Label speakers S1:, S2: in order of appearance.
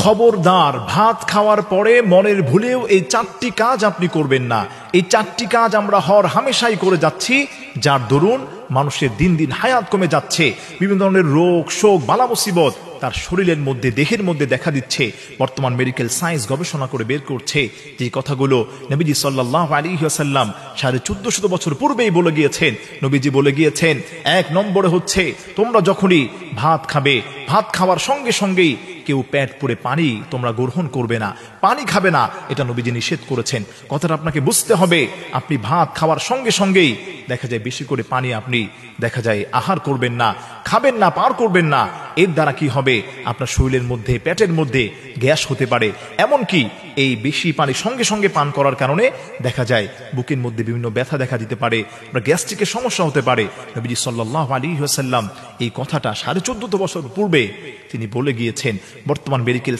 S1: খবরদার, ভাত খাওয়ার পরে মনের ভুলেও এই 4টি কাজ আপনি করবেন না। এই 4টি কাজ আমরা হর হামেশাই করে যাচ্ছি, যার দরুন মানুষের দিন দিন হায়াত কমে যাচ্ছে। বিভিন্ন ধরনের রোগ শোক বালা মুসিবত তার শরীরের মধ্যে দেহের মধ্যে দেখা দিচ্ছে। বর্তমান মেডিকেল সায়েন্স গবেষণা করে বের করছে যে কথাগুলো নবীজি সাল্লাল্লাহু আলাইহি ওয়াসাল্লাম 1450 বছর পূর্বেই বলে গিয়েছেন। নবীজি বলে গিয়েছেন, 1 নম্বরে হচ্ছে তোমরা যখনই ভাত খাবে, ভাত খাওয়ার সঙ্গে সঙ্গেই কেউ পেট পুরে পানি তোমরা গ্রহণ করবে না, পানি খাবে না, এটা নবীজি নিষেধ করেছেন। কথাটা আপনাকে বুঝতে হবে। আপনি ভাত খাওয়ার সঙ্গে সঙ্গেই দেখা যায় বেশি করে পানি আপনি দেখা যায় আহার করবেন না, খাবেন না, পার করবেন না। এর দ্বারা কি হবে, আপনার শরীরের মধ্যে পেটের মধ্যে গ্যাস হতে পারে। এমনকি এই বেশি পানি সঙ্গে সঙ্গে পান করার কারণে দেখা যায় বুকের মধ্যে বিভিন্ন ব্যথা দেখা দিতে পারে, গ্যাস্ট্রিকের সমস্যা হতে পারে। নবীজি সাল্লাল্লাহু আলাইহি ওয়াসাল্লাম এই কথাটা 1450 বছর পূর্বে তিনি বলে গিয়েছেন। বর্তমান মেডিকেল